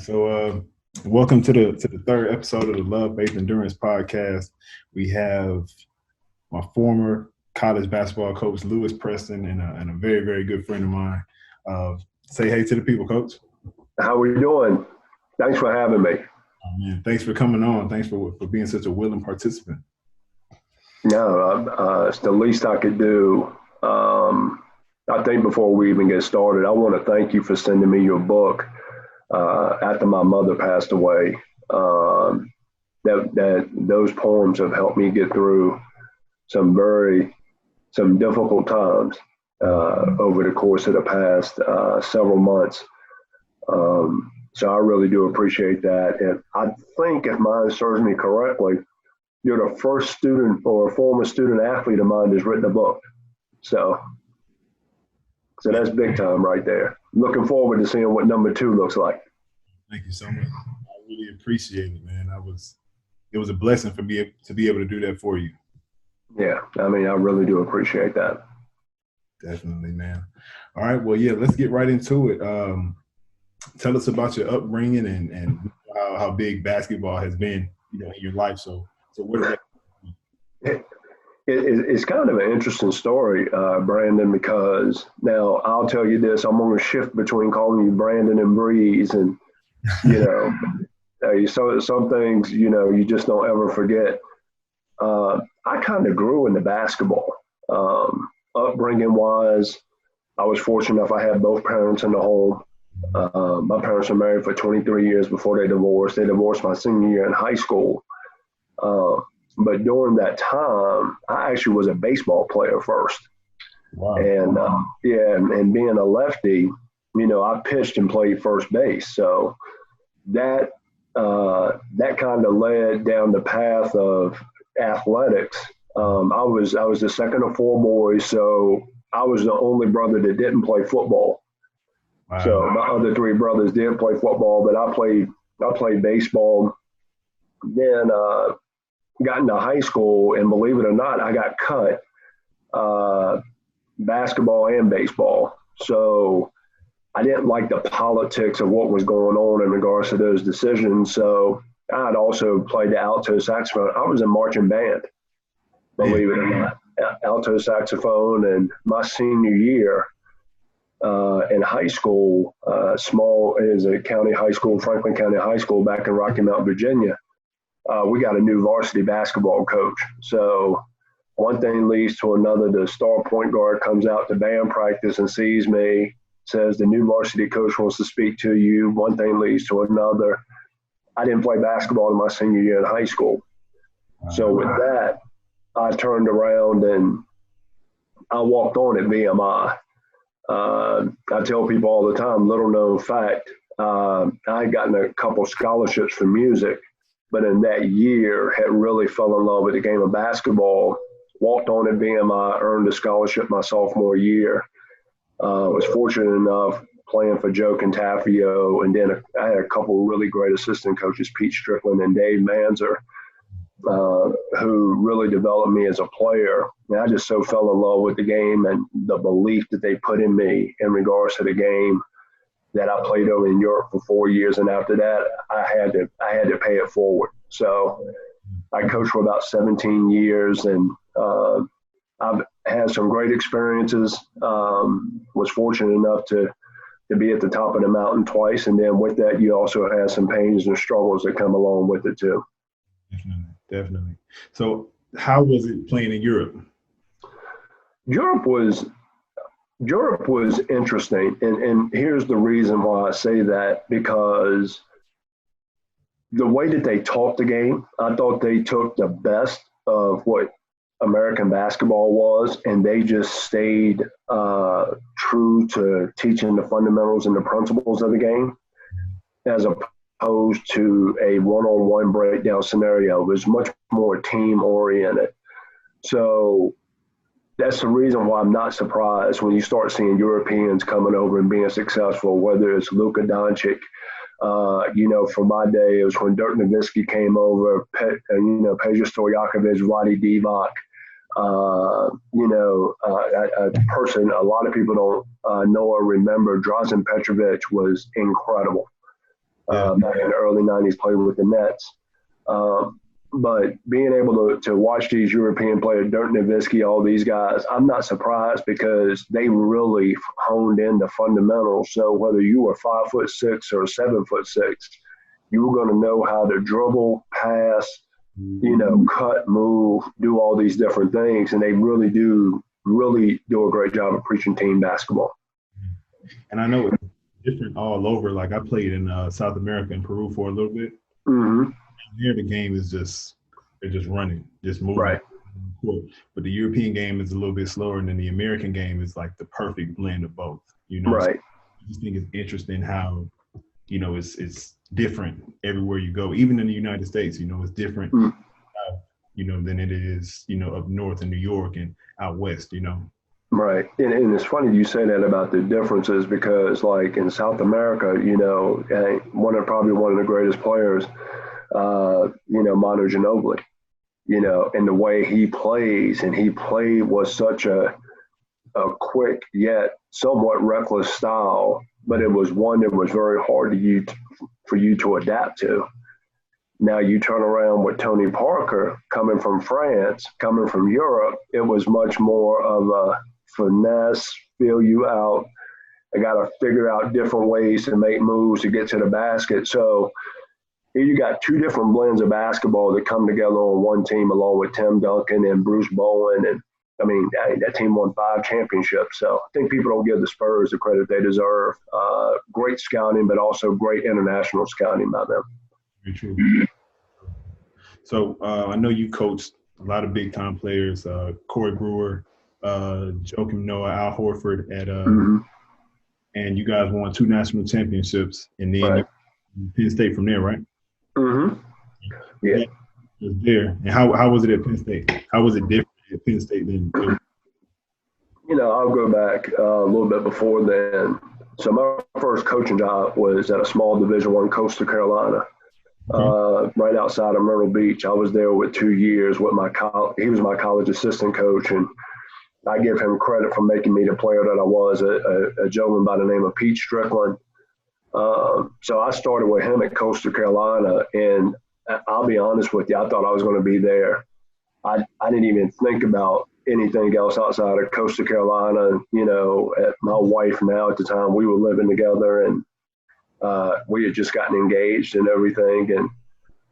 Welcome to the third episode of the Love, Faith, Endurance podcast. We have my former college basketball coach, Lewis Preston, and a very, very good friend of mine. Say hey to the people, Coach. How are you doing? Thanks for having me. Oh, man, thanks for coming on. Thanks for being such a willing participant. No, it's the least I could do. I think before we even get started, I want to thank you for sending me your book after my mother passed away. Those poems have helped me get through some difficult times over the course of the past several months. So I really do appreciate that. And I think, if mine serves me correctly, you're the first student or former student athlete of mine that's written a book. So that's big time right there. Looking forward to seeing what number 2 looks like. Thank you so much. I really appreciate it, man. It was a blessing for me to be able to do that for you. Yeah, I mean, I really do appreciate that. Definitely, man. All right, well, yeah, let's get right into it. Tell us about your upbringing and how big basketball has been, in your life. So what did It's kind of an interesting story, Brandon, because now I'll tell you this, I'm going to shift between calling you Brandon and Breeze, and, some things, you just don't ever forget. I kind of grew into basketball. Upbringing-wise, I was fortunate enough I had both parents in the home. My parents were married for 23 years before they divorced. They divorced my senior year in high school. But during that time, I actually was a baseball player first. Wow. And being a lefty, I pitched and played first base. So that kind of led down the path of athletics. I was the second of 4 boys, so I was the only brother that didn't play football. Wow. So my other 3 brothers did play football, but I played baseball. Then got into high school, and believe it or not, I got cut basketball and baseball. So I didn't like the politics of what was going on in regards to those decisions. So I had also played the alto saxophone. I was in marching band, believe it or not, alto saxophone. And my senior year in high school, small is a county high school, Franklin County High School back in Rocky Mount, Virginia. We got a new varsity basketball coach. So one thing leads to another. The star point guard comes out to band practice and sees me, says the new varsity coach wants to speak to you. One thing leads to another. I didn't play basketball in my senior year in high school. So with that, I turned around and I walked on at VMI. I tell people all the time, little known fact, I had gotten a couple scholarships for music, but in that year had really fell in love with the game of basketball. Walked on at VMI, earned a scholarship my sophomore year. Was fortunate enough playing for Joe Cantafio, and then I had a couple of really great assistant coaches, Pete Strickland and Dave Manzer, who really developed me as a player. And I just so fell in love with the game and the belief that they put in me in regards to the game, that I played over in Europe for 4 years, and after that, I had to pay it forward. So I coached for about 17 years, and I've had some great experiences. Was fortunate enough to be at the top of the mountain twice, and then with that, you also have some pains and struggles that come along with it too. Definitely. So, how was it playing in Europe? Europe was interesting, and here's the reason why I say that, because the way that they taught the game, I thought they took the best of what American basketball was, and they just stayed true to teaching the fundamentals and the principles of the game, as opposed to a one-on-one breakdown scenario. It was much more team-oriented. So that's the reason why I'm not surprised when you start seeing Europeans coming over and being successful, whether it's Luka Doncic. For my day, it was when Dirk Nowitzki came over, Peja Stojakovic, Vlade Divac. A person a lot of people don't know or remember, Drazen Petrovic, was incredible. back in the early 90s, played with the Nets. But being able to watch these European players, Dirk Nowitzki, all these guys, I'm not surprised because they really honed in the fundamentals. So whether you were 5'6" or 7'6", you were going to know how to dribble, pass, cut, move, do all these different things. And they really do a great job of preaching team basketball. And I know it's different all over. Like I played in South America and Peru for a little bit. Mm-hmm. Here the game is they're just running, just moving. Right. But the European game is a little bit slower, and then the American game is like the perfect blend of both. Right. So I just think it's interesting how it's different everywhere you go. Even in the United States, it's different. Than it is up north in New York and out west. Right. And it's funny you say that about the differences because, like, in South America, probably one of the greatest players, Manu Ginobili, and the way he plays, and he played was such a quick yet somewhat reckless style, but it was one that was very hard for you to adapt to. Now you turn around with Tony Parker coming from France, coming from Europe, it was much more of a finesse, feel you out. I got to figure out different ways to make moves to get to the basket. So here you got two different blends of basketball that come together on one team, along with Tim Duncan and Bruce Bowen. And that team won 5 championships. So I think people don't give the Spurs the credit they deserve. Great scouting, but also great international scouting by them. Very true. So I know you coached a lot of big time players, Corey Brewer, Joakim Noah, Al Horford and you guys won 2 national championships, and then you Penn State from there, right? Mm-hmm. Yeah. Was there. And how was it at Penn State? How was it different at Penn State than? I'll go back a little bit before then. So my first coaching job was at a small Division I, Coastal Carolina, right outside of Myrtle Beach. I was there with 2 years with he was my college assistant coach, and I give him credit for making me the player that I was, a gentleman by the name of Pete Strickland. So I started with him at Coastal Carolina, and I'll be honest with you, I thought I was going to be there. I didn't even think about anything else outside of Coastal Carolina. My wife now at the time, we were living together, and we had just gotten engaged and everything. And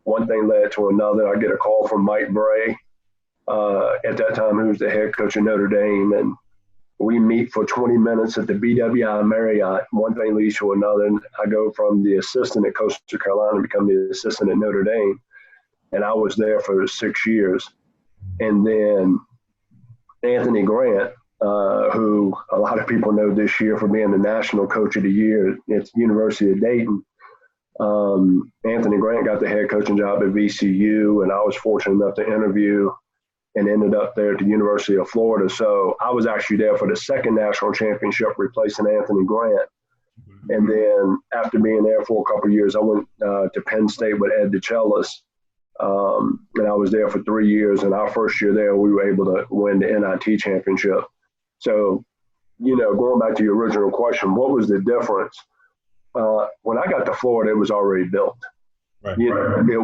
one thing led to another. I get a call from Mike Bray, at that time, who was the head coach of Notre Dame, and we meet for 20 minutes at the BWI Marriott. One thing leads to another, and I go from the assistant at Coastal Carolina to become the assistant at Notre Dame, and I was there for 6 years. And then Anthony Grant, who a lot of people know this year for being the National Coach of the Year at University of Dayton, Anthony Grant got the head coaching job at VCU, and I was fortunate enough to interview and ended up there at the University of Florida. So I was actually there for the second national championship, replacing Anthony Grant. And then after being there for a couple of years, I went to Penn State with Ed DeChellis, and I was there for 3 years. And our first year there, we were able to win the NIT championship. So, going back to your original question, what was the difference? When I got to Florida, it was already built. Right. It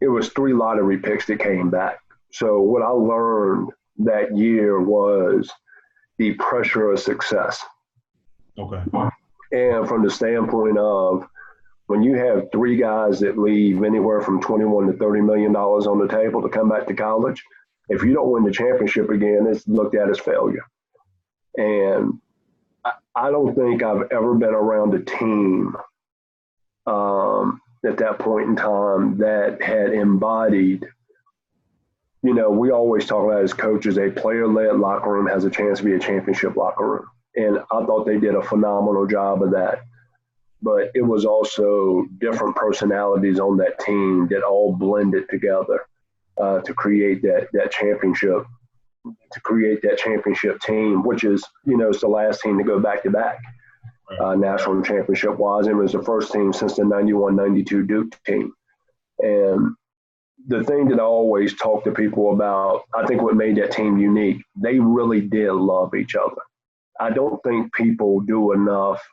was 3 lottery picks that came back. So what I learned that year was the pressure of success. Okay. And from the standpoint of when you have 3 guys that leave anywhere from $21 to $30 million on the table to come back to college, if you don't win the championship again, it's looked at as failure. And I don't think I've ever been around a team at that point in time that had embodied, we always talk about as coaches, a player-led locker room has a chance to be a championship locker room. And I thought they did a phenomenal job of that. But it was also different personalities on that team that all blended together to create that championship, team, which is, it's the last team to go back-to-back. National championship wise. It was the first team since the 91-92 Duke team. And the thing that I always talk to people about, I think what made that team unique, they really did love each other. I don't think people do enough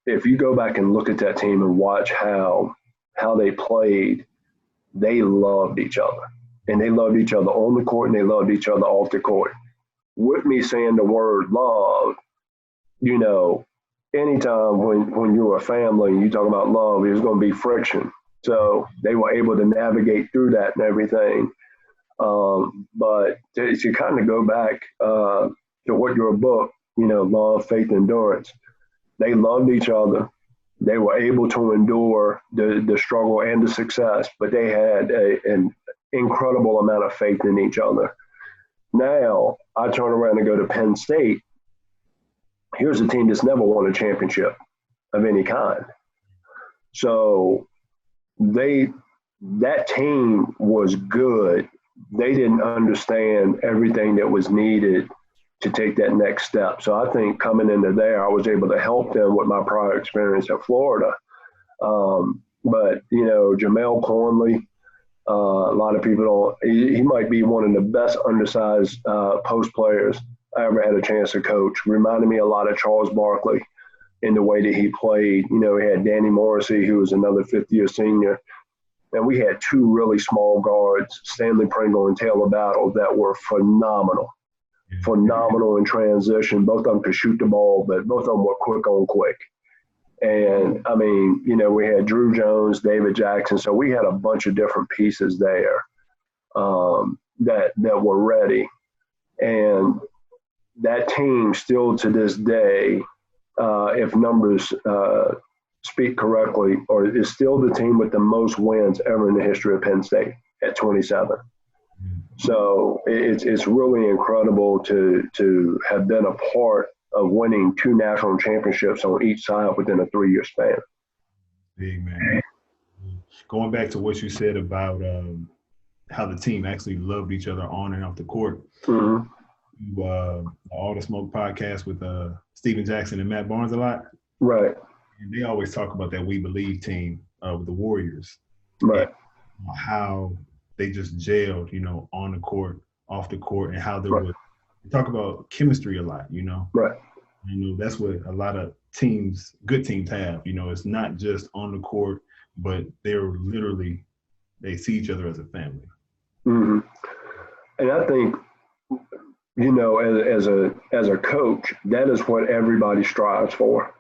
if you go back and look at that team and watch how they played, they loved each other. And they loved each other on the court and they loved each other off the court. With me saying the word love, you know, anytime when you're a family and you talk about love, there's going to be friction. So they were able to navigate through that and everything. But to kind of go back to what your book, you know, Love, Faith, Endurance, they loved each other. They were able to endure the struggle and the success, but they had an incredible amount of faith in each other. Now, I turn around and go to Penn State. Here's a team that's never won a championship of any kind. So that team was good. They didn't understand everything that was needed to take that next step. So I think coming into there, I was able to help them with my prior experience at Florida. But, you know, Jamel Cornley, a lot of people don't, he might be one of the best undersized post players I ever had a chance to coach. Reminded me a lot of Charles Barkley in the way that he played. You know, he had Danny Morrissey, who was another fifth-year senior. And we had two really small guards, Stanley Pringle and Taylor Battle, that were phenomenal in transition. Both of them could shoot the ball, but both of them were quick on quick. And, I mean, you know, we had Drew Jones, David Jackson. So we had a bunch of different pieces there that were ready. And that team still to this day, if numbers speak correctly, or is still the team with the most wins ever in the history of Penn State at 27. So it's really incredible to have been a part of winning 2 national championships on each side within a 3-year span. Big man. Going back to what you said about how the team actually loved each other on and off the court. Mm-hmm. All the Smoke podcast with Steven Jackson and Matt Barnes a lot. Right. And they always talk about that We Believe team with the Warriors. Right. And how they just gelled, you know, on the court, off the court, and how they would talk about chemistry a lot, you know. Right. You know, that's what a lot of teams, good teams have. You know, it's not just on the court, but they see each other as a family. Mm-hmm. And I think, you know, as a coach, that is what everybody strives for.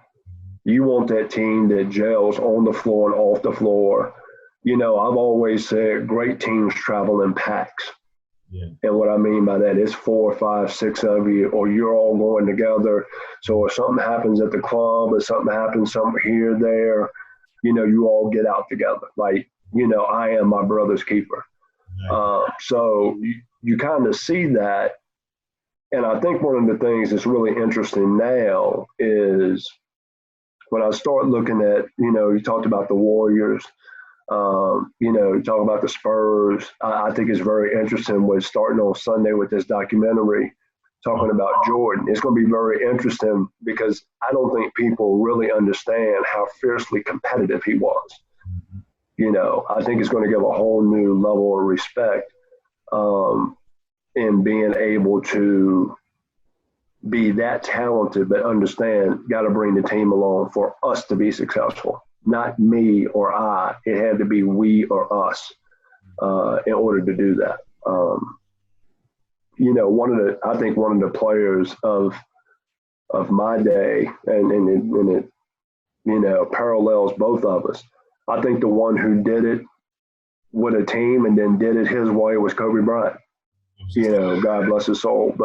You want that team that gels on the floor and off the floor. You know, I've always said great teams travel in packs. Yeah. And what I mean by that is 4, 5, 6 of you, or you're all going together. So if something happens at the club, or something happens somewhere here, there, you know, you all get out together. Like, you know, I am my brother's keeper. Nice. So you kind of see that. And I think one of the things that's really interesting now is when I start looking at, you know, you talked about the Warriors, you know, you talk about the Spurs. I think it's very interesting with starting on Sunday with this documentary talking about Jordan. It's going to be very interesting because I don't think people really understand how fiercely competitive he was. You know, I think it's going to give a whole new level of respect in being able to be that talented, but understand, got to bring the team along for us to be successful. Not me or I. It had to be we or us in order to do that. You know, I think one of the players of my day, and it, you know, parallels both of us. I think the one who did it with a team and then did it his way was Kobe Bryant. You know, God bless his soul.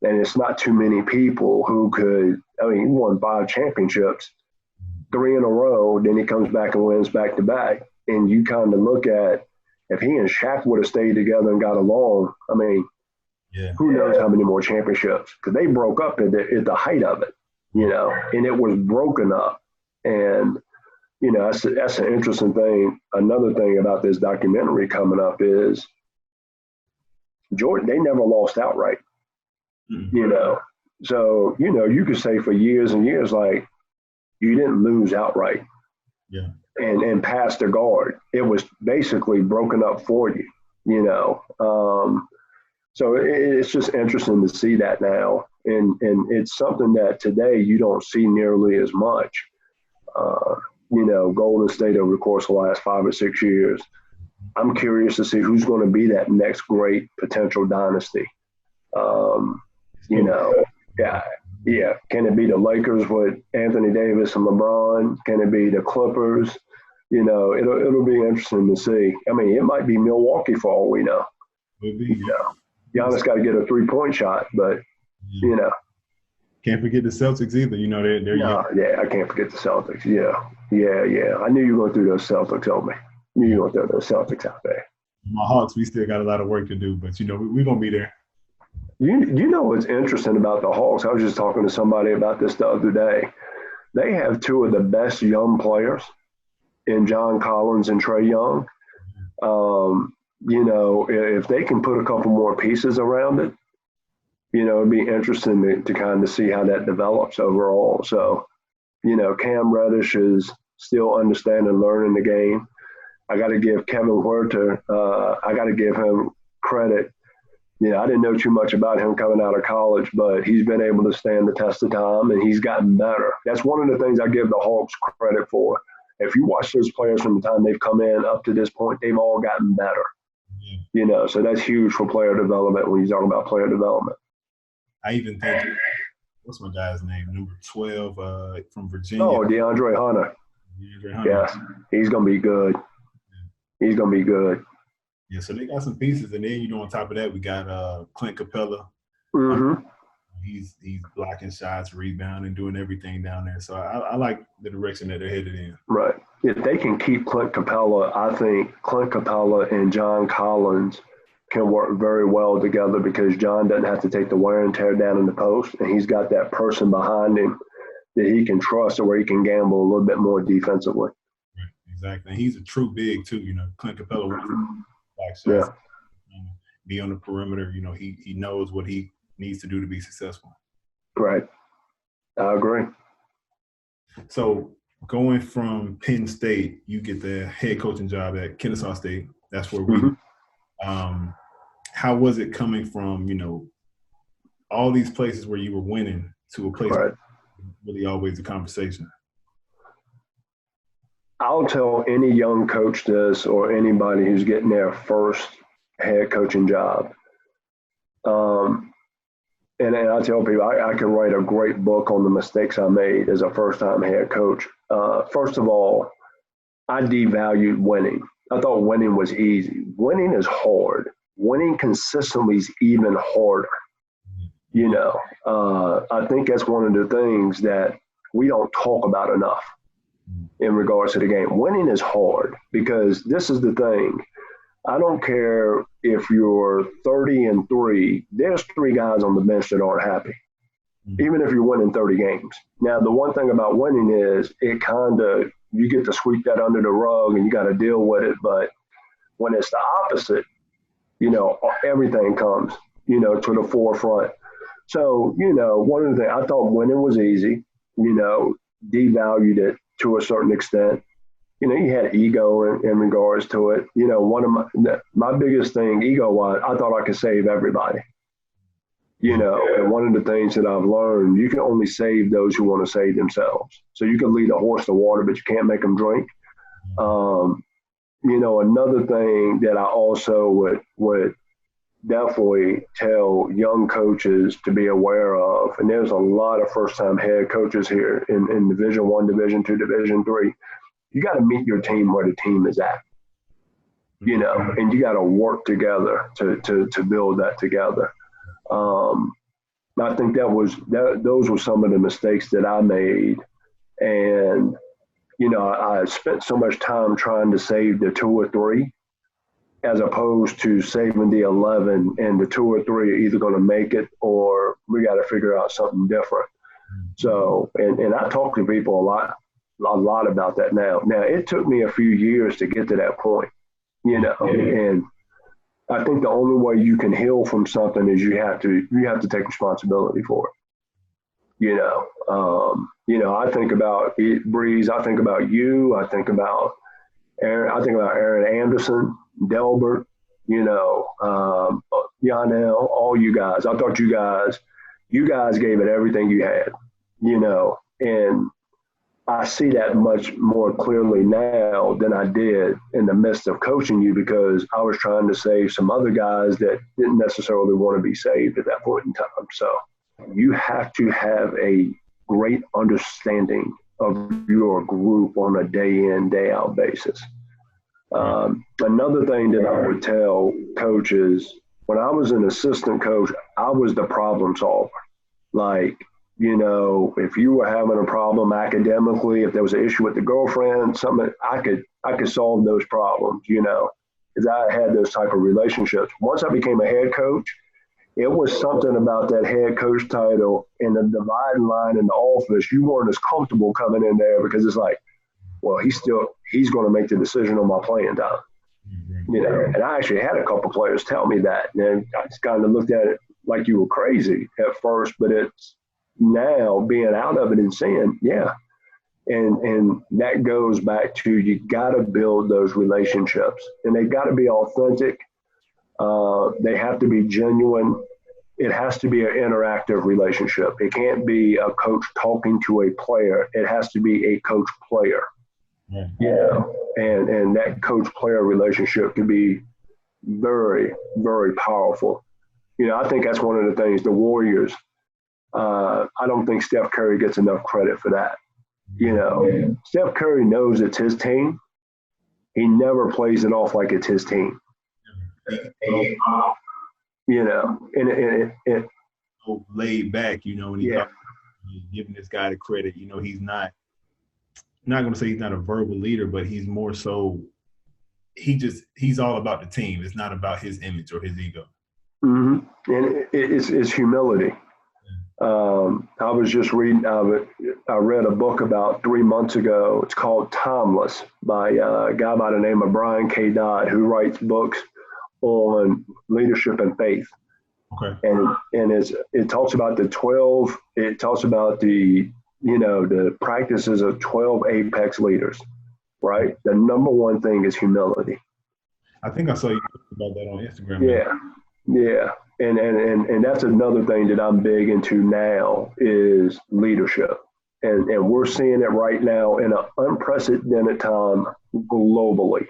And it's not too many people who could, I mean, he won 5 championships, 3 in a row, then he comes back and wins back to back. And you kind of look at, if he and Shaq would have stayed together and got along, I mean, who knows how many more championships? Because they broke up at the height of it, you know, and it was broken up. And, you know, that's an interesting thing. Another thing about this documentary coming up is Jordan, they never lost outright. You know, so, you know, you could say for years and years, like, you didn't lose outright and pass the guard. It was basically broken up for you, you know. So it's just interesting to see that now. And it's something that today you don't see nearly as much. Golden State over the course of the last 5 or 6 years. I'm curious to see who's going to be that next great potential dynasty. Yeah. Can it be the Lakers with Anthony Davis and LeBron? Can it be the Clippers? It'll be interesting to see. I mean, it might be Milwaukee for all we know. Maybe. Giannis got to get a 3-point shot, but can't forget the Celtics either. They're I can't forget the Celtics. Yeah. I knew you were going through those Celtics on me. I knew you were going through those Celtics out there. My Hawks, we still got a lot of work to do, but we're gonna be there. You know what's interesting about the Hawks? I was just talking to somebody about this the other day. They have 2 of the best young players in John Collins and Trae Young. If they can put a couple more pieces around it, it'd be interesting to kind of see how that develops overall. So, Cam Reddish is still understanding, learning the game. I got to give Kevin Huerter, I got to give him credit. I didn't know too much about him coming out of college, but he's been able to stand the test of time, and he's gotten better. That's one of the things I give the Hawks credit for. If you watch those players from the time they've come in up to this point, they've all gotten better. So that's huge for player development when you talk about player development. I even think, what's my guy's name? Number 12 from Virginia. Oh, DeAndre Hunter. Yes, he's going to be good. He's going to be good. Yeah, so they got some pieces. And then, on top of that, we got Clint Capella. Mm-hmm. He's blocking shots, rebounding, doing everything down there. So I like the direction that they're headed in. Right. If they can keep Clint Capella, I think Clint Capella and John Collins can work very well together because John doesn't have to take the wear and tear down in the post, and he's got that person behind him that he can trust or where he can gamble a little bit more defensively. Right, exactly. And he's a true big, too. Clint Capella wants to block shots, be on the perimeter. He knows what he needs to do to be successful. Right. I agree. So going from Penn State, you get the head coaching job at Kennesaw State. That's where we how was it coming from, all these places where you were winning to a place where really always a conversation? I'll tell any young coach this or anybody who's getting their first head coaching job. And I tell people I can write a great book on the mistakes I made as a first-time head coach. First of all, I devalued winning. I thought winning was easy. Winning is hard. Winning consistently is even harder. I think that's one of the things that we don't talk about enough in regards to the game. Winning is hard because this is the thing. I don't care if you're 30-3, there's 3 guys on the bench that aren't happy, even if you're winning 30 games. Now, the one thing about winning is you get to sweep that under the rug and you got to deal with it. But when it's the opposite, everything comes, to the forefront. So, one of the things, I thought winning was easy, devalued it to a certain extent. You had ego in regards to it. One of my biggest thing, ego-wise, I thought I could save everybody. And one of the things that I've learned, you can only save those who want to save themselves. So you can lead a horse to water, but you can't make them drink. Another thing that I also would definitely tell young coaches to be aware of, and there's a lot of first-time head coaches here in Division I, Division II, Division III. You got to meet your team where the team is at, and you got to work together to build that together. I think those were some of the mistakes that I made. And, I spent so much time trying to save the 2 or 3 as opposed to saving the 11, and the 2 or 3 are either going to make it or we got to figure out something different. So, and I talk to people a lot about that now. Now, it took me a few years to get to that point, and I think the only way you can heal from something is you have to take responsibility for it. I think about Breeze. I think about you. I think about Aaron. I think about Aaron Anderson, Delbert. Yanel, all you guys. I thought you guys gave it everything you had. And I see that much more clearly now than I did in the midst of coaching you, because I was trying to save some other guys that didn't necessarily want to be saved at that point in time. So you have to have a great understanding of your group on a day in, day out basis. Another thing that I would tell coaches, when I was an assistant coach, I was the problem solver. Like, you know, if you were having a problem academically, if there was an issue with the girlfriend, something, I could solve those problems, you know, because I had those type of relationships. Once I became a head coach, it was something about that head coach title and the dividing line in the office. You weren't as comfortable coming in there because it's like, well, he's going to make the decision on my playing time, you know. And I actually had a couple players tell me that, and I just kind of looked at it like you were crazy at first, but it's now being out of it and seeing, yeah. And that goes back to, you got to build those relationships, and they got to be authentic. They have to be genuine. It has to be an interactive relationship. It can't be a coach talking to a player. It has to be a coach player. Yeah. You know, and that coach player relationship can be very, very powerful. You know, I think that's one of the things the Warriors, I don't think Steph Curry gets enough credit for that. You know, Steph Curry knows it's his team. He never plays it off like it's his team. You know, and so laid back, you know, when he's giving this guy the credit, you know, he's not going to say he's not a verbal leader, but he's more so, he's all about the team. It's not about his image or his ego. And it's humility. I was just reading, I read a book about 3 months ago. It's called Timeless by a guy by the name of Brian K. Dodd, who writes books on leadership and faith. Okay. And it talks about it talks about the, you know, the practices of 12 apex leaders, right? The number one thing is humility. I think I saw you about that on Instagram. Yeah. And that's another thing that I'm big into now is leadership. And we're seeing it right now in an unprecedented time globally.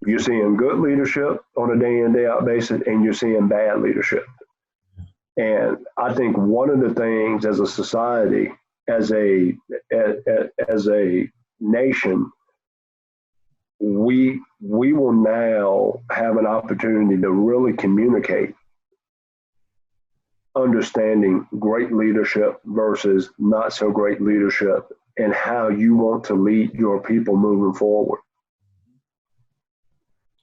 You're seeing good leadership on a day in, day out basis, and you're seeing bad leadership. And I think one of the things as a society, as a nation, we will now have an opportunity to really communicate understanding great leadership versus not so great leadership, and how you want to lead your people moving forward.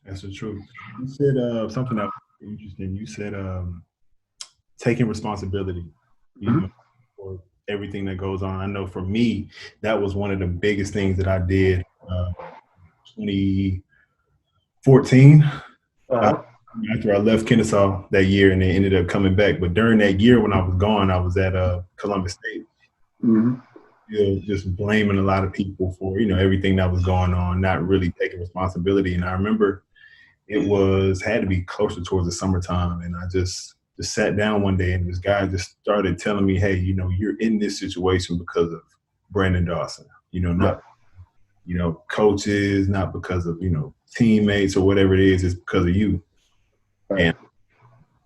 That's the truth. You said something that was interesting. You said taking responsibility, you know, for everything that goes on. I know for me, that was one of the biggest things that I did 2014 after I left Kennesaw that year, and they ended up coming back. But during that year when I was gone, I was at Columbus State. You know, just blaming a lot of people for, you know, everything that was going on, not really taking responsibility. And I remember it had to be closer towards the summertime, and I just sat down one day, and this guy just started telling me, hey, you know, you're in this situation because of Brandon Dawson, you know, not, you know, coaches, not because of, you know, teammates or whatever it is, it's because of you. And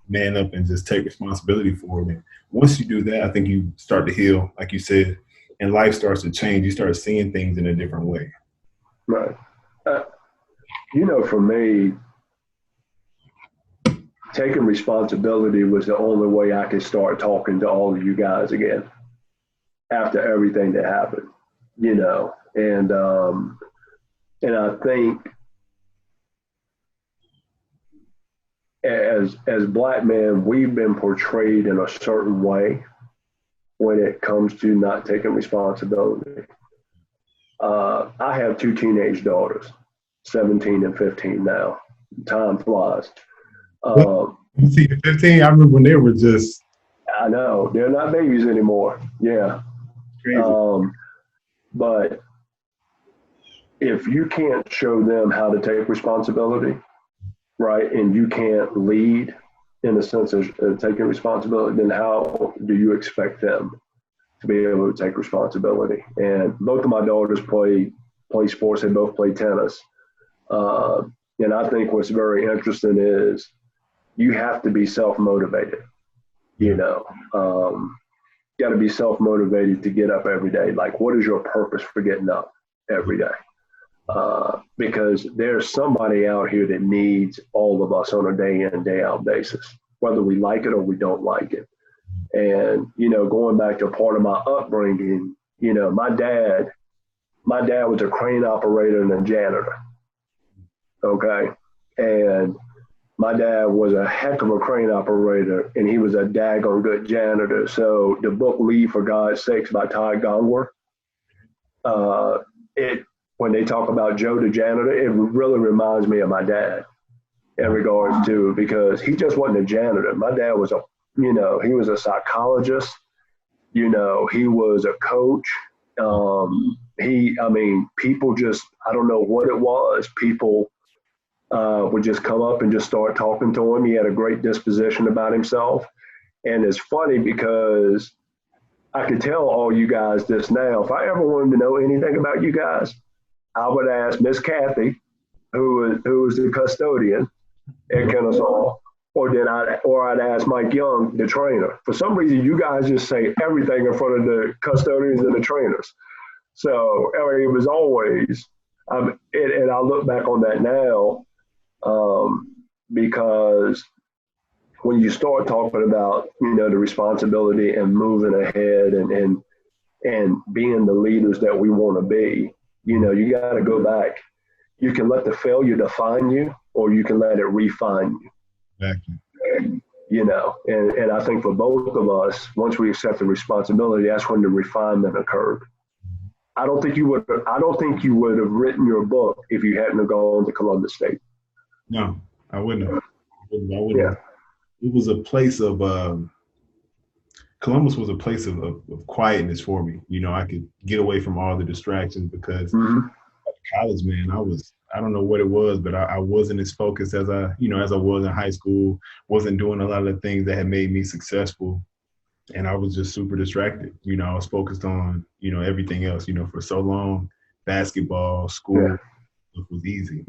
man up and just take responsibility for it. And once you do that, I think you start to heal, like you said, and life starts to change. You start seeing things in a different way. Right. You know, for me, taking responsibility was the only way I could start talking to all of you guys again after everything that happened, you know. And I think as Black men, we've been portrayed in a certain way when it comes to not taking responsibility. I have 2 teenage daughters, 17 and 15 now. Time flies. You see the 15, I remember when they were just. I know, they're not babies anymore. Yeah. Crazy. But if you can't show them how to take responsibility, right, and you can't lead in the sense of taking responsibility, then how do you expect them to be able to take responsibility. And both of my daughters play sports. They both play tennis. And I think what's very interesting is you have to be self-motivated. You know, got to be self-motivated to get up every day. Like, what is your purpose for getting up every day? Because there's somebody out here that needs all of us on a day in and day out basis, whether we like it or we don't like it. And, you know, going back to part of my upbringing, you know, my dad was a crane operator and a janitor. Okay. And my dad was a heck of a crane operator, and he was a daggone good janitor. So the book Leave for God's Sakes by Ty Gongwer, when they talk about Joe the janitor, it really reminds me of my dad in regards to, because he just wasn't a janitor. My dad was he was a psychologist, you know, he was a coach. People just, I don't know what it was. People would just come up and just start talking to him. He had a great disposition about himself. And it's funny because I could tell all you guys this now. If I ever wanted to know anything about you guys, I would ask Miss Kathy, who was the custodian at Kennesaw, or I'd ask Mike Young, the trainer. For some reason, you guys just say everything in front of the custodians and the trainers. So it was always, and I look back on that now, because when you start talking about, you know, the responsibility and moving ahead and being the leaders that we want to be, you know, you got to go back. You can let the failure define you, or you can let it refine you. Exactly. And, you know, and I think for both of us, once we accept the responsibility, that's when the refinement occurred. I don't think you would have written your book if you hadn't gone to Columbus State. No, I wouldn't have. Yeah. It was a place of Columbus was a place of quietness for me. You know, I could get away from all the distractions because at college, man, I don't know what it was, but I wasn't as focused as I was in high school, wasn't doing a lot of the things that had made me successful. And I was just super distracted. You know, I was focused on, you know, everything else. You know, for so long, basketball, school, it was easy.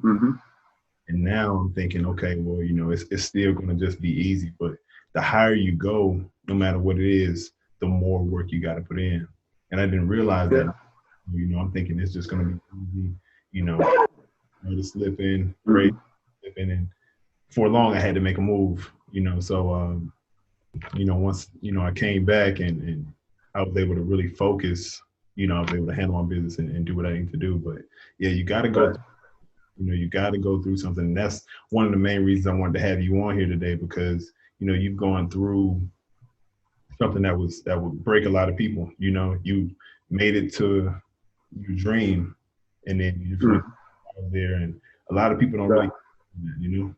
And now I'm thinking, okay, well, you know, it's still going to just be easy. But the higher you go, no matter what it is, the more work you got to put in. And I didn't realize that. You know, I'm thinking it's just going to be easy, you know, to slip in, and for long I had to make a move, you know. So, you know, once, you know, I came back and I was able to really focus, you know, I was able to handle my business and do what I need to do. But yeah, you got to go. You know, you got to go through something. And that's one of the main reasons I wanted to have you on here today, because, you know, you've gone through something that would break a lot of people. You know, you made it to your dream, and then you just went out there, and a lot of people don't really, you know.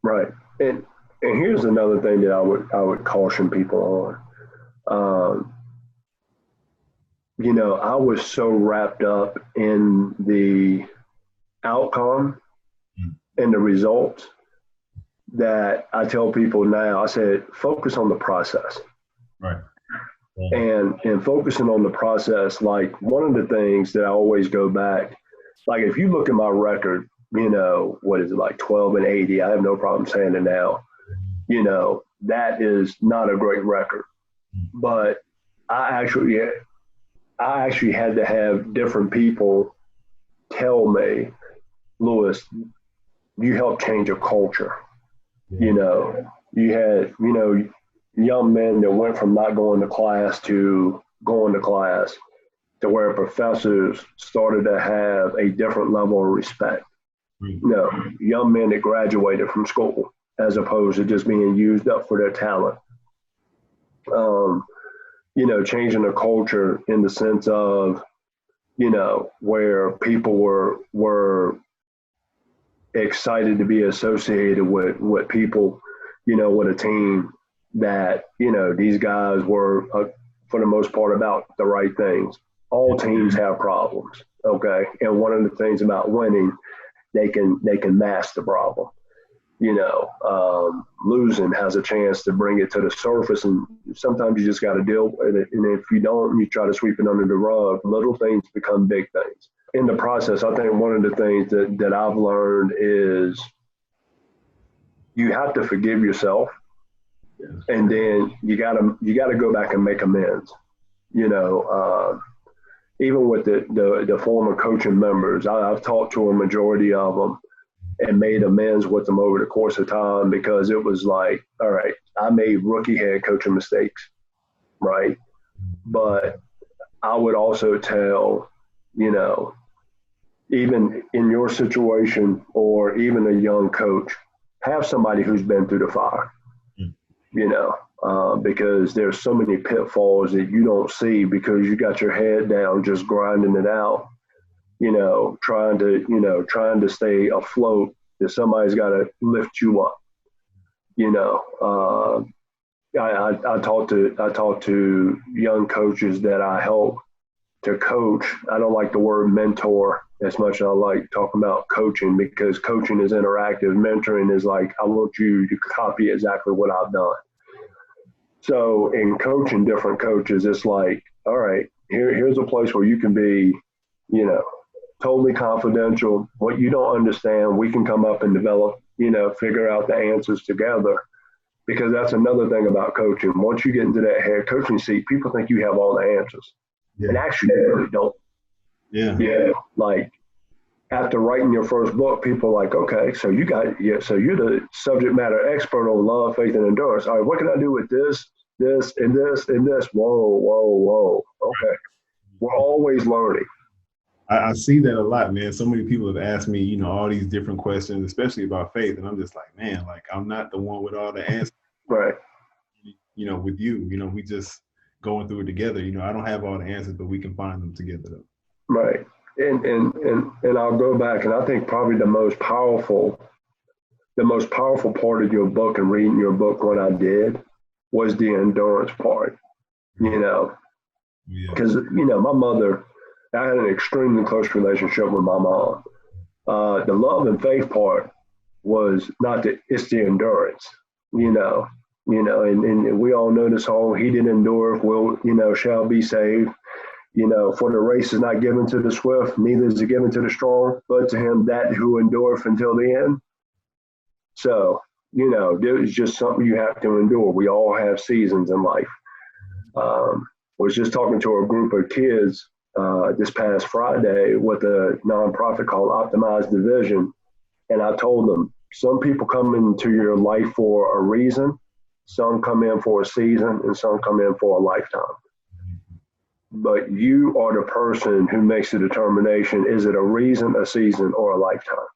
Right. And here's another thing that I would caution people on. You know, I was so wrapped up in the outcome and the results that I tell people now, I said, focus on the process. Right. And focusing on the process, like one of the things that I always go back, like if you look at my record, you know, what is it, like 12-80? I have no problem saying it now. You know, that is not a great record. But I actually had to have different people tell me, Lewis, you helped change a culture. You know, you had, you know, young men that went from not going to class to going to class, to where professors started to have a different level of respect. You know, young men that graduated from school as opposed to just being used up for their talent. You know, changing the culture in the sense of, you know, where people were excited to be associated with people, you know, with a team that, you know, these guys were, for the most part, about the right things. All teams have problems, okay? And one of the things about winning, they can mask the problem. Losing has a chance to bring it to the surface, and sometimes you just got to deal with it. And if you don't, you try to sweep it under the rug. Little things become big things. In the process, I think one of the things that I've learned is you have to forgive yourself, and then you gotta go back and make amends. Even with the former coaching members, I've talked to a majority of them and made amends with them over the course of time, because it was like, all right, I made rookie head coaching mistakes, right? But I would also tell, even in your situation or even a young coach, have somebody who's been through the fire, because there's so many pitfalls that you don't see because you got your head down just grinding it out, trying to stay afloat, that somebody's got to lift you up. I talk to young coaches that I help to coach. I don't like the word mentor as much as I like talking about coaching, because coaching is interactive. Mentoring is like, I want you to copy exactly what I've done. So in coaching different coaches, it's like, all right, here's a place where you can be, totally confidential. What you don't understand, we can come up and develop, figure out the answers together. Because that's another thing about coaching. Once you get into that head coaching seat, people think you have all the answers. Yeah. And actually, you really don't. Yeah. Like, after writing your first book, people are like, okay, so you're the subject matter expert on love, faith, and endurance. All right, what can I do with this, and this, and this? Whoa. Okay. We're always learning. I see that a lot, man. So many people have asked me, all these different questions, especially about faith. And I'm just like, man, like, I'm not the one with all the answers. Right. With you, we just going through it together. I don't have all the answers, but we can find them together though. Right. And I'll go back, and I think probably the most powerful part of your book and reading your book when I did was the endurance part, because, my mother, I had an extremely close relationship with my mom. The love and faith part was it's the endurance, and we all know this song, he didn't endure, shall be saved. For the race is not given to the swift, neither is it given to the strong, but to him that who endureth until the end. So, there's just something you have to endure. We all have seasons in life. Was just talking to a group of kids this past Friday with a nonprofit called Optimized Division. And I told them, some people come into your life for a reason, some come in for a season, and some come in for a lifetime. But you are the person who makes the determination, is it a reason, a season, or a lifetime?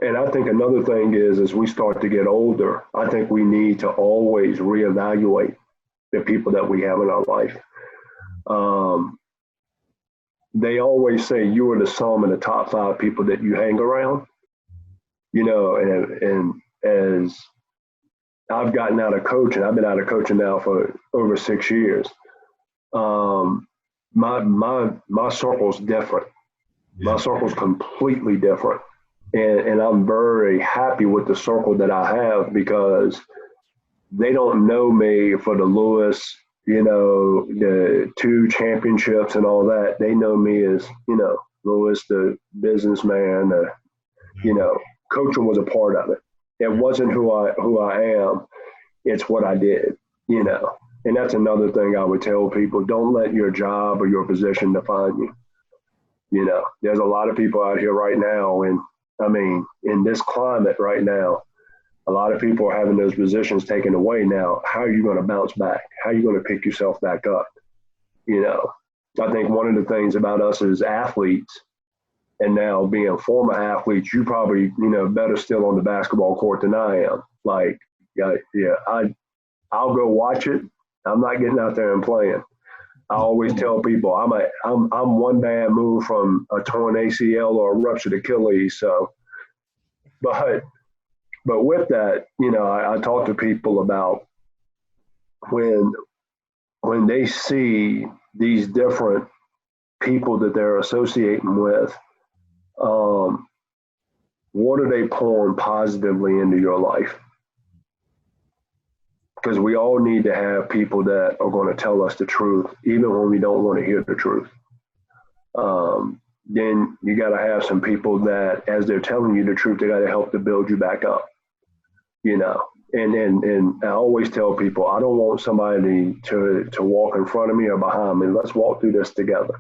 And I think another thing is, as we start to get older, I think we need to always reevaluate the people that we have in our life. They always say you are the sum of the top 5 people that you hang around, and as I've gotten out of coaching, I've been out of coaching now for over 6 years. My circle's different. Yeah. My circle's completely different. And I'm very happy with the circle that I have, because they don't know me for the Lewis, the 2 championships and all that. They know me as, Lewis, the businessman, coaching was a part of it. It wasn't who I am. It's what I did, And that's another thing I would tell people. Don't let your job or your position define you. There's a lot of people out here right now, and I mean, in this climate right now, a lot of people are having those positions taken away now. How are you going to bounce back? How are you going to pick yourself back up? I think one of the things about us as athletes, and now being former athletes, you probably, better still on the basketball court than I am. Like, I'll go watch it. I'm not getting out there and playing. I always tell people I'm one bad move from a torn ACL or a ruptured Achilles. So, but with that, I talk to people about when they see these different people that they're associating with, what are they pouring positively into your life? Because we all need to have people that are going to tell us the truth, even when we don't want to hear the truth. Then you got to have some people that, as they're telling you the truth, they got to help to build you back up, you know. And I always tell people, I don't want somebody to walk in front of me or behind me. Let's walk through this together.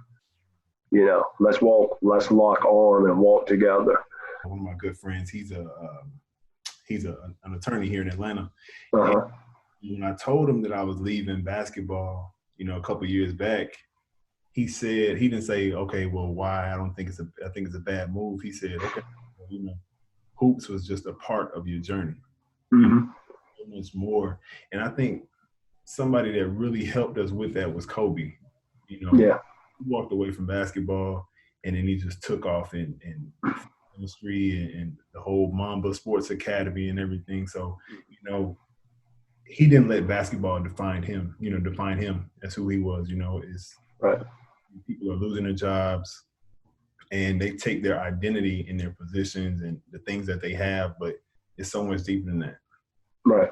You know, let's lock on and walk together. One of my good friends, he's an attorney here in Atlanta. Uh-huh. When I told him that I was leaving basketball, you know, a couple of years back, he said, he didn't say, okay, well, why? I think it's a bad move. He said, okay, well, you know, hoops was just a part of your journey. Mm-hmm. So much more. And I think somebody that really helped us with that was Kobe. You know, yeah. He walked away from basketball and then he just took off in industry and the whole Mamba Sports Academy and everything. So, you know, he didn't let basketball define him as who he was. You know, is right. People are losing their jobs and they take their identity in their positions and the things that they have, but it's so much deeper than that. Right.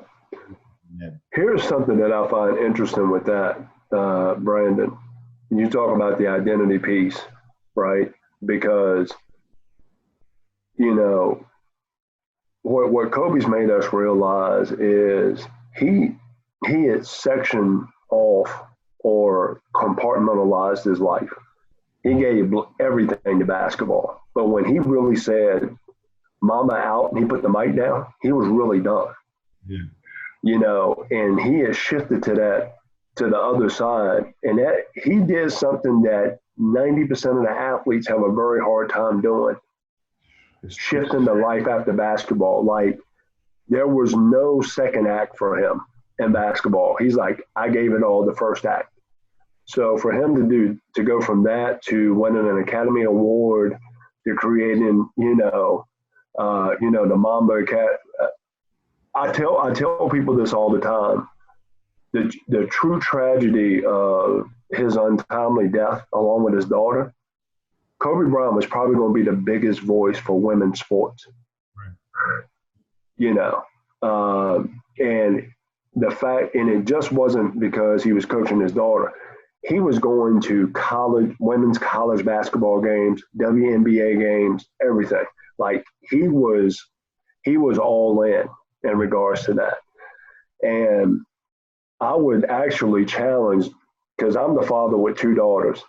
Yeah. Here's something that I find interesting with that, Brandon. You talk about the identity piece, right? Because, you know, what Kobe's made us realize is he had sectioned off or compartmentalized his life. He gave everything to basketball. But when he really said, Mama out, and he put the mic down, he was really done. Yeah. You know, and he has shifted to the other side. And that he did something that 90% of the athletes have a very hard time doing. Shifting to life after basketball. Like, there was no second act for him in basketball. He's like, I gave it all the first act. So for him to go from that to winning an Academy Award to creating, the Mamba Cat. I tell people this all the time. The true tragedy of his untimely death, along with his daughter, Kobe Bryant was probably going to be the biggest voice for women's sports. Right. You know, and the fact, and it just wasn't because he was coaching his daughter. He was going to women's college basketball games, WNBA games, everything. Like, he was all in regards to that. And I would actually challenge, because I'm the father with two daughters,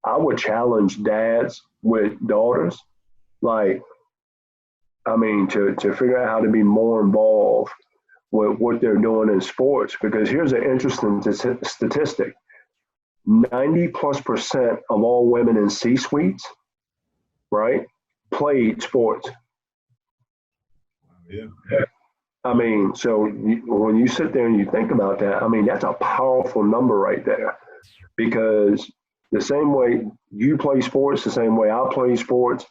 I would challenge dads with daughters, like, to figure out how to be more involved with what they're doing in sports. Because here's an interesting statistic. 90+% of all women in C-suites, right, played sports. Yeah. So when you sit there and you think about that, that's a powerful number right there. Because the same way you play sports, the same way I play sports,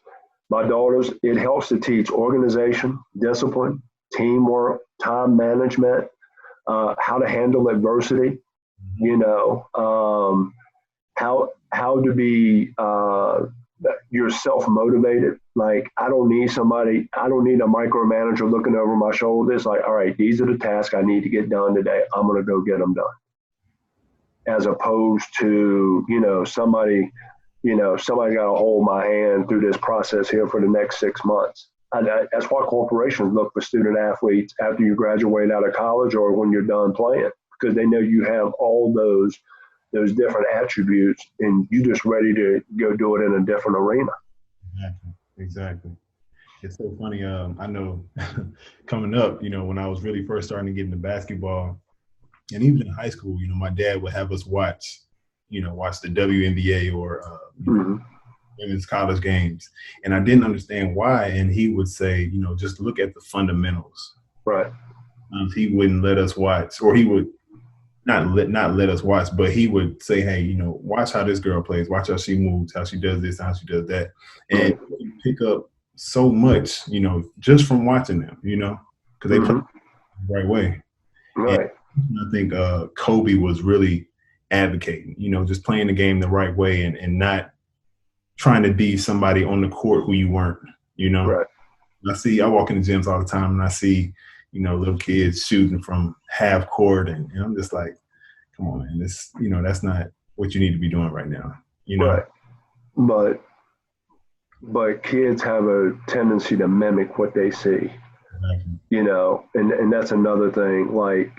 my daughters, it helps to teach organization, discipline, teamwork, time management, how to handle adversity, how to be yourself motivated. Like, I don't need a micromanager looking over my shoulder. It's like, all right, these are the tasks I need to get done today. I'm going to go get them done. As opposed to, somebody got to hold my hand through this process here for the next 6 months. That's why corporations look for student athletes after you graduate out of college or when you're done playing, because they know you have all those different attributes and you just ready to go do it in a different arena. Exactly. It's so funny. I know coming up, when I was really first starting to get into basketball, and even in high school, my dad would have us watch the WNBA or women's college games. And I didn't understand why. And he would say, just look at the fundamentals. Right. He wouldn't let us watch, or he would not let us watch, but he would say, hey, watch how this girl plays, watch how she moves, how she does this, how she does that. And you pick up so much, just from watching them, because they play the right way. Right. And I think Kobe was really advocating, just playing the game the right way and not trying to be somebody on the court who you weren't, Right. I walk in the gyms all the time and I see, little kids shooting from half court, and I'm just like, come on, man, that's not what you need to be doing right now, Right. But kids have a tendency to mimic what they see, and that's another thing. Like,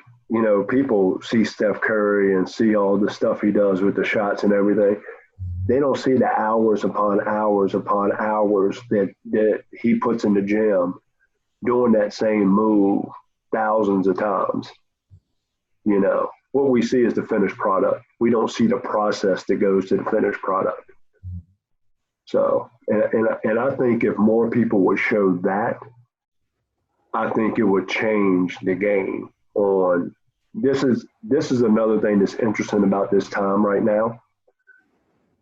people see Steph Curry and see all the stuff he does with the shots and everything. They don't see the hours upon hours upon hours that he puts in the gym doing that same move thousands of times. What we see is the finished product. We don't see the process that goes to the finished product. So, and I think if more people would show that, I think it would change the game. This is another thing that's interesting about this time right now.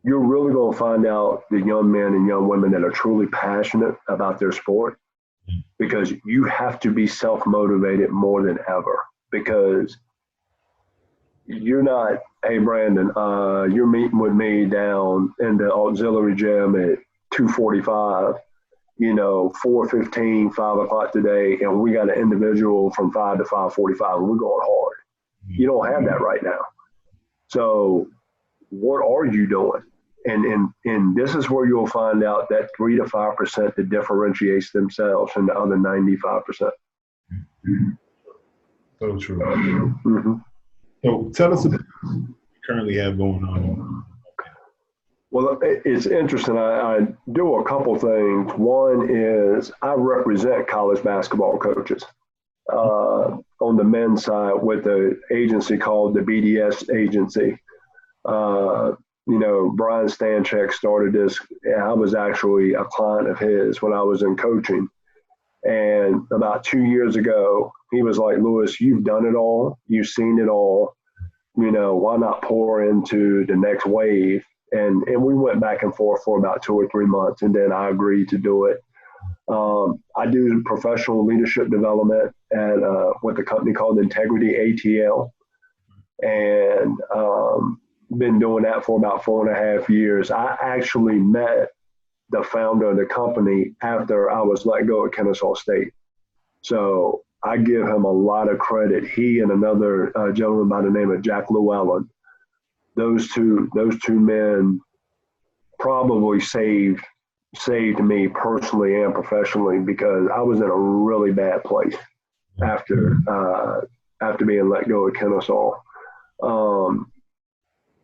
You're really going to find out the young men and young women that are truly passionate about their sport, because you have to be self-motivated more than ever, because you're not, hey, Brandon, you're meeting with me down in the auxiliary gym at 2:45, 4:15, 5 o'clock today, and we got an individual from 5 to 5:45, and we're going hard. You don't have that right now. So what are you doing? And this is where you'll find out that 3 to 5% that differentiates themselves from the other 95%. So true. Mm-hmm. So tell us about what you currently have going on. Well, it's interesting. I do a couple things. One is I represent college basketball coaches on the men's side with an agency called the BDS agency. Brian Stanchek started this. I was actually a client of his when I was in coaching. And about 2 years ago, he was like, Lewis, you've done it all. You've seen it all. Why not pour into the next wave? And we went back and forth for about 2 or 3 months, and then I agreed to do it. I do professional leadership development at with a company called Integrity ATL, and been doing that for about 4.5 years. I actually met the founder of the company after I was let go at Kennesaw State. So I give him a lot of credit. He and another gentleman by the name of Jack Llewellyn, those two men probably saved me personally and professionally, because I was in a really bad place after being let go at Kennesaw.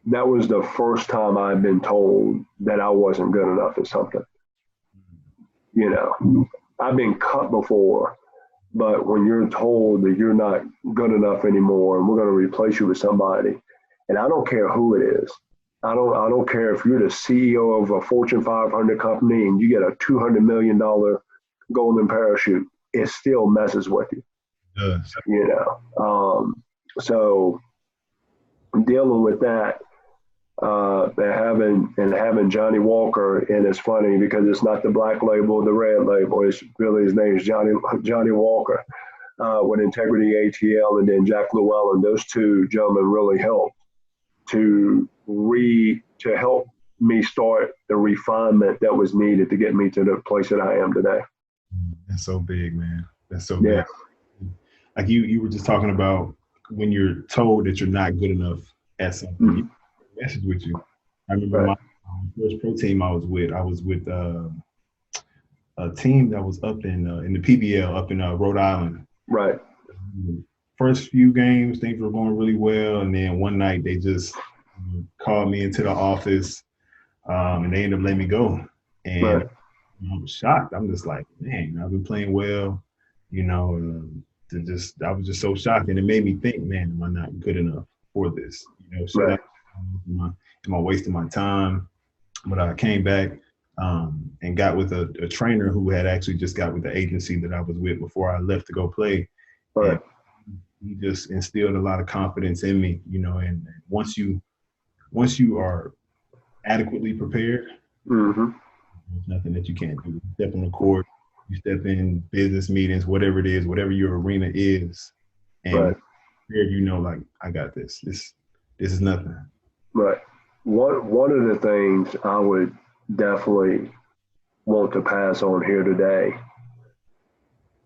That was the first time I'd been told that I wasn't good enough at something. I've been cut before, but when you're told that you're not good enough anymore and we're going to replace you with somebody, and I don't care who it is. I don't care if you're the CEO of a Fortune 500 company and you get a $200 million golden parachute, it still messes with you. So dealing with that, having Johnny Walker, and it's funny because it's not the black label, the red label. It's really, his name is Johnny Walker with Integrity ATL, and then Jack Llewellyn. Those two gentlemen really helped to help me start the refinement that was needed to get me to the place that I am today. That's so big, man. That's so big. Like you were just talking about when you're told that you're not good enough at something. Message with you. I remember my first pro team I was with a team that was up in the PBL up in Rhode Island. Right. First few games, things were going really well, and then one night they just called me into the office, and they ended up letting me go. And I was shocked. I'm just like, man, I've been playing well, I was just so shocked, and it made me think, man, am I not good enough for this? So am I wasting my time? But I came back and got with a trainer who had actually just got with the agency that I was with before I left to go play. Right. He just instilled a lot of confidence in me, and once you are adequately prepared, there's nothing that you can't do. You step on the court, you step in business meetings, whatever it is, whatever your arena is, and like, I got this. This is nothing. Right. One of the things I would definitely want to pass on here today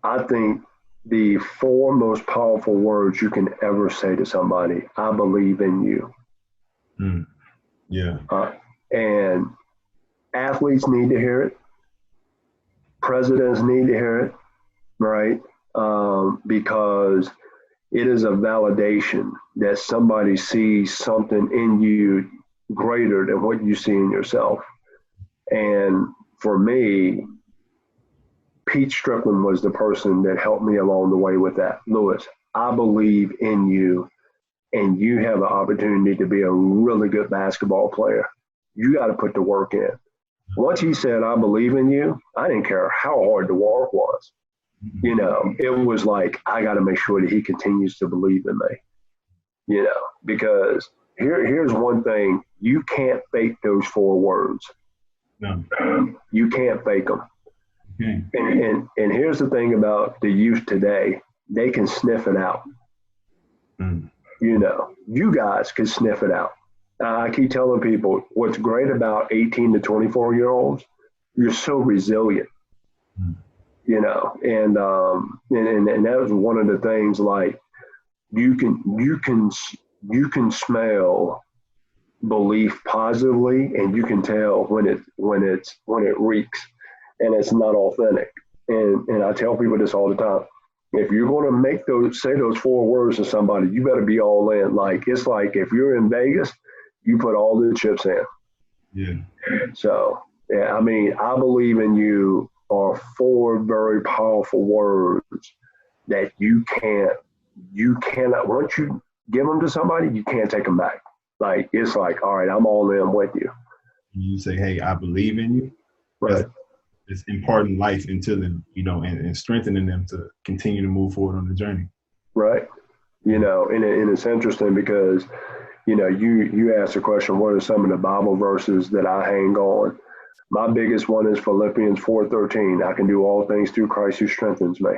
I think the four most powerful words you can ever say to somebody, I believe in you. Mm. Yeah. And athletes need to hear it. Presidents need to hear it, right? Because it is a validation that somebody sees something in you greater than what you see in yourself. And for me, Pete Strickland was the person that helped me along the way with that. Lewis, I believe in you, and you have an opportunity to be a really good basketball player. You got to put the work in. Once he said, I believe in you, I didn't care how hard the work was. You know, it was like, I got to make sure that he continues to believe in me, you know, because here's one thing. You can't fake those four words. No. You can't fake them. Okay. And here's the thing about the youth today. They can sniff it out. Mm. You know, you guys can sniff it out. I keep telling people what's great about 18 to 24-year-olds, you're so resilient. Mm. You know, and that was one of the things, like you can smell belief positively, and you can tell when it reeks and it's not authentic. And I tell people this all the time. If you're going to say those four words to somebody, you better be all in. Like, it's like if you're in Vegas, you put all the chips in. Yeah. So, yeah, I mean, I believe in you are four very powerful words that you cannot, once you give them to somebody, you can't take them back. Like, it's like, all right, I'm all in with you. You say, hey, I believe in you. Right. It's imparting life into them, you know, and strengthening them to continue to move forward on the journey. Right. You know, and it's interesting because, you know, you asked the question, what are some of the Bible verses that I hang on? My biggest one is Philippians 4:13. I can do all things through Christ who strengthens me.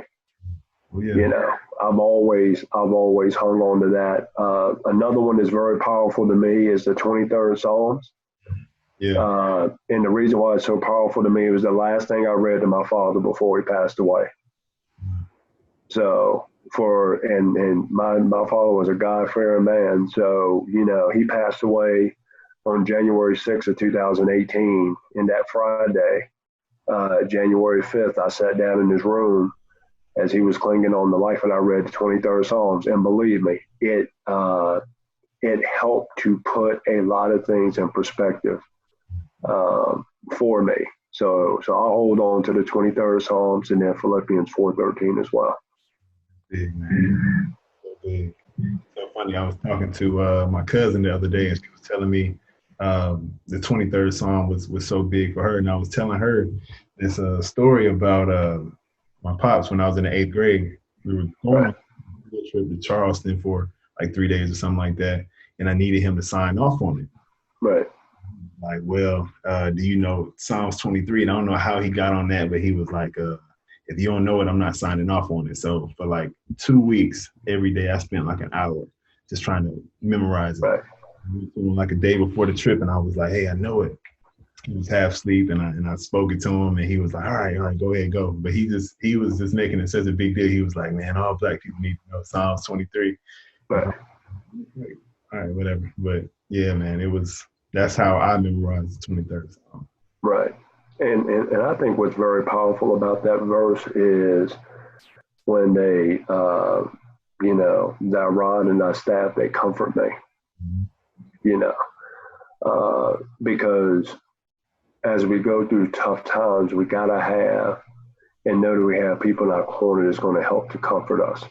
Oh, yeah. You know, I've always hung on to that. Another one that's very powerful to me is the 23rd Psalms. Yeah. And the reason why it's so powerful to me was the last thing I read to my father before he passed away. So my father was a God-fearing man. So, you know, he passed away on January 6th of 2018. And that Friday, January 5th, I sat down in his room as he was clinging on the life, and I read the 23rd Psalms. And believe me, it helped to put a lot of things in perspective for me. So I'll hold on to the 23rd Psalms and then Philippians 4:13 as well. Big, man. So big. So funny. I was talking to my cousin the other day, and she was telling me the 23rd Psalm was so big for her. And I was telling her this story about my pops when I was in the 8th grade. We were going on a trip to Charleston for like 3 days or something like that, and I needed him to sign off on it. Right. Like, well, do you know Psalms 23? And I don't know how he got on that, but he was like, if you don't know it, I'm not signing off on it. So for like 2 weeks, every day I spent like an hour just trying to memorize it. Right. Like a day before the trip, and I was like, hey, I know it. He was half asleep, and I spoke it to him, and he was like, all right, go ahead, go. But he was just making it such a big deal. He was like, man, all black people need to know Psalms 23. Right. All right, whatever. But yeah, man, that's how I memorized the 23rd Psalm. Right. And I think what's very powerful about that verse is when they, you know, thy rod and thy staff, they comfort me, you know, because as we go through tough times, we got to have and know that we have people in our corner that's going to help to comfort us.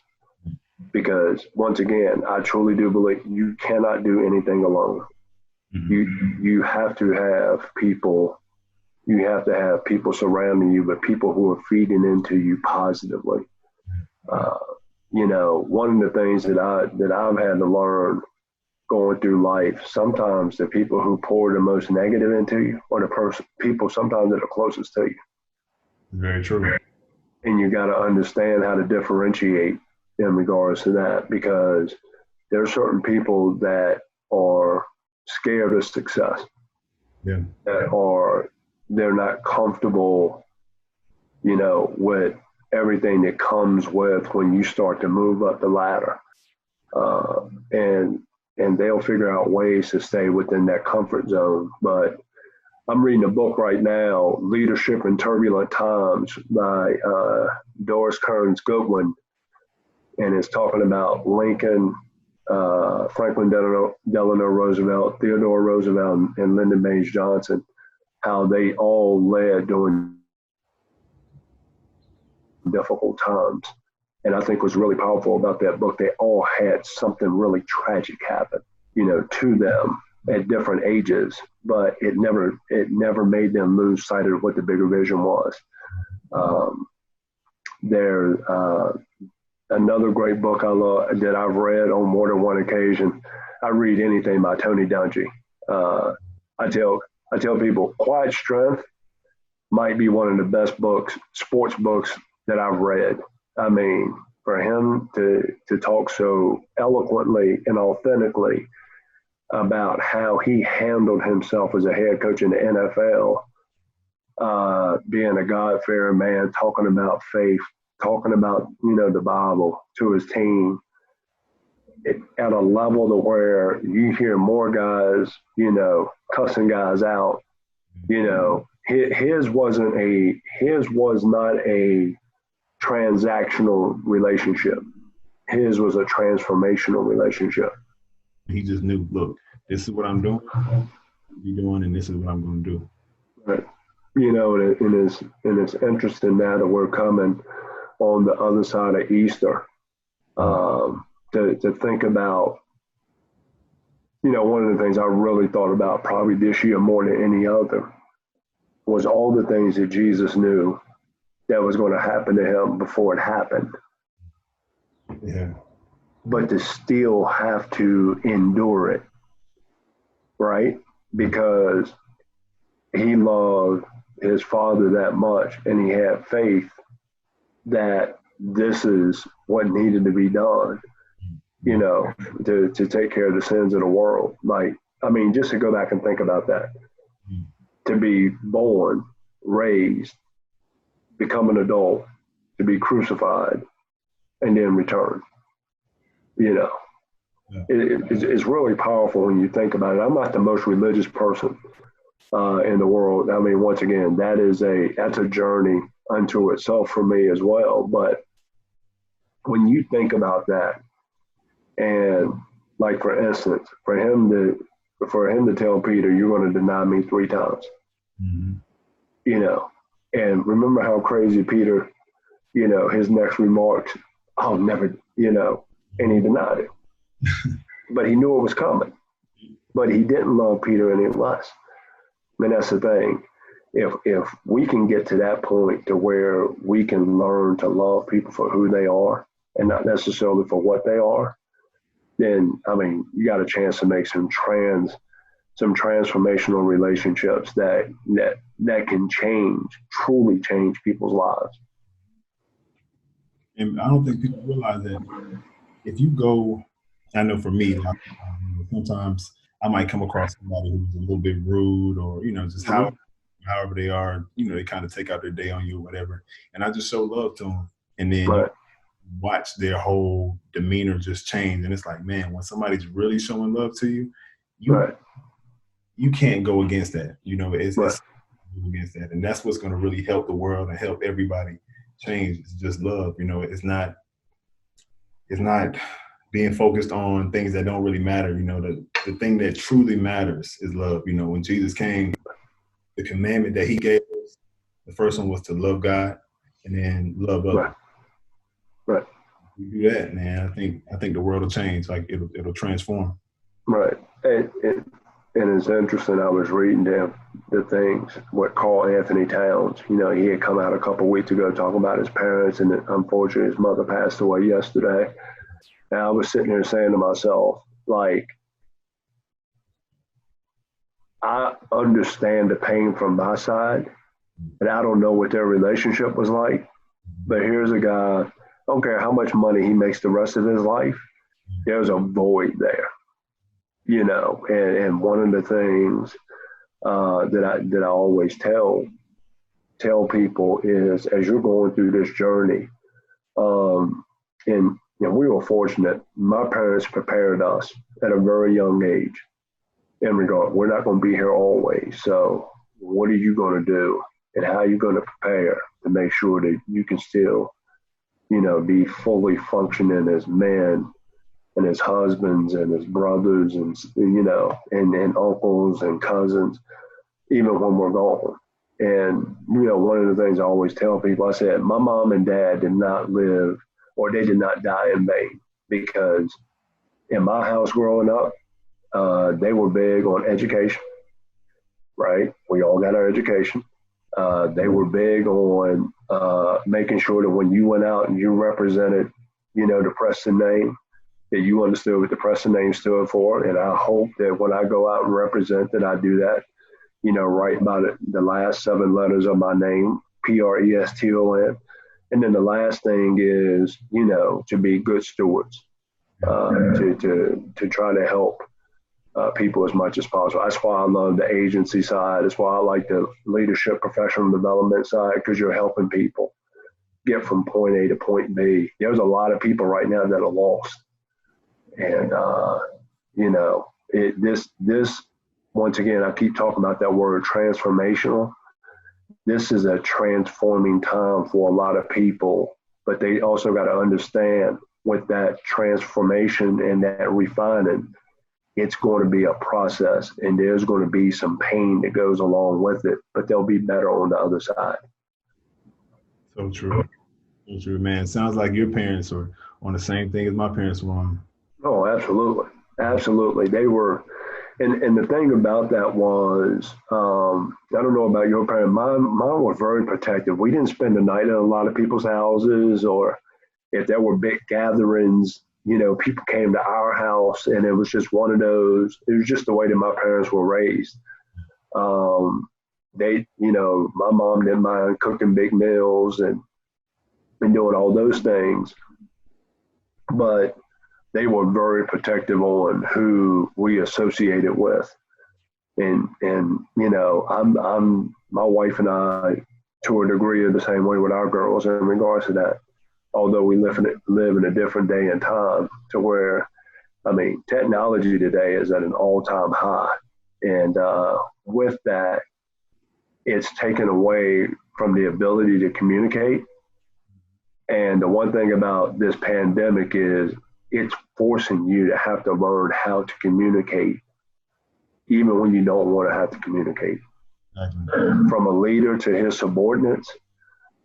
Because once again, I truly do believe you cannot do anything alone. Mm-hmm. You have to have people. You have to have people surrounding you, but people who are feeding into you positively. You know, one of the things that I've had to learn going through life, sometimes the people who pour the most negative into you are the people sometimes that are closest to you. Very true. And you got to understand how to differentiate in regards to that, because there are certain people that are scared of success. Yeah. They're not comfortable, you know, with everything that comes with when you start to move up the ladder. And they'll figure out ways to stay within that comfort zone. But I'm reading a book right now, Leadership in Turbulent Times by Doris Kearns Goodwin, and it's talking about Lincoln, Franklin Delano Roosevelt, Theodore Roosevelt, and Lyndon Baines Johnson, how they all led during difficult times. And I think what's really powerful about that book, they all had something really tragic happen, to them at different ages, but it never made them lose sight of what the bigger vision was. There's another great book I love that I've read on more than one occasion. I read anything by Tony Dungy. I tell people, Quiet Strength might be one of the best sports books that I've read. I mean, for him to talk so eloquently and authentically about how he handled himself as a head coach in the NFL, being a God-fearing man, talking about faith, talking about, the Bible to his team, at a level to where you hear more guys, cussing guys out. His was not a transactional relationship. His was a transformational relationship. He just knew, look, this is what I'm doing, you're doing, and this is what I'm going to do. Right. And it's interesting now that we're coming on the other side of Easter, to think about, one of the things I really thought about probably this year more than any other was all the things that Jesus knew that was going to happen to him before it happened. Yeah. But to still have to endure it, right? Because he loved his Father that much, and he had faith that this is what needed to be done, to take care of the sins of the world. Just to go back and think about that, to be born, raised, become an adult, to be crucified, and then return. Yeah. It's really powerful when you think about it. I'm not the most religious person in the world. Once again, that's a journey unto itself for me as well. But when you think about that, and like for instance, for him to tell Peter, "You're going to deny me 3 times," and remember how crazy Peter, his next remarks, "I'll never," and he denied it. But he knew it was coming. But he didn't love Peter any less. That's the thing. If we can get to that point to where we can learn to love people for who they are and not necessarily for what they are, then you got a chance to make some transformational relationships that can truly change people's lives. And I don't think people realize that if you go, I know for me, sometimes I might come across somebody who's a little bit rude or, just however they are, they kind of take out their day on you or whatever. And I just show love to them. And then watch their whole demeanor just change. And it's like, man, when somebody's really showing love to you, you can't go against that. It's against that. And that's what's going to really help the world and help everybody change. It's just love. It's not being focused on things that don't really matter. The thing that truly matters is love. When Jesus came, the commandment that he gave us, the first one was to love God and then love others. Right. If you do that, man, I think the world will change. Like it'll transform. Right. And it's interesting. I was reading the things what Carl Anthony Towns. He had come out a couple of weeks ago talking about his parents, and unfortunately his mother passed away yesterday. And I was sitting there saying to myself, I understand the pain from my side, and I don't know what their relationship was like. But here's a guy, I don't care how much money he makes the rest of his life, there's a void there, and one of the things that I always tell tell people is, as you're going through this journey, and we were fortunate. My parents prepared us at a very young age in regard, we're not going to be here always. So what are you going to do, and how are you going to prepare to make sure that you can still, be fully functioning as men and as husbands and as brothers and, and uncles and cousins, even when we're gone. And, one of the things I always tell people, I said, my mom and dad did not live, or they did not die in vain, because in my house growing up, they were big on education, right? We all got our education. They were big on making sure that when you went out and you represented, the Preston name, that you understood what the Preston name stood for. And I hope that when I go out and represent, that I do that, right by the last 7 letters of my name, Preston. And then the last thing is, to be good stewards, to try to help people as much as possible. That's why I love the agency side. That's why I like the leadership professional development side, because you're helping people get from point A to point B. There's a lot of people right now that are lost. And, this, once again, I keep talking about that word transformational. This is a transforming time for a lot of people, but they also got to understand with that transformation and that refining, it's going to be a process, and there's going to be some pain that goes along with it, but they'll be better on the other side. So true. So true, man. Sounds like your parents are on the same thing as my parents were on. Oh, absolutely. Absolutely. They were. And the thing about that was, I don't know about your parents, mine was very protective. We didn't spend the night in a lot of people's houses, or if there were big gatherings, people came to our house, and it was just one of those, it was just the way that my parents were raised. My mom didn't mind cooking big meals and doing all those things, but they were very protective on who we associated with. And I'm my wife and I, to a degree, are the same way with our girls in regards to that. Although we live in a different day and time, to where, technology today is at an all-time high. And with that, it's taken away from the ability to communicate. And the one thing about this pandemic is it's forcing you to have to learn how to communicate, even when you don't want to have to communicate. From a leader to his subordinates,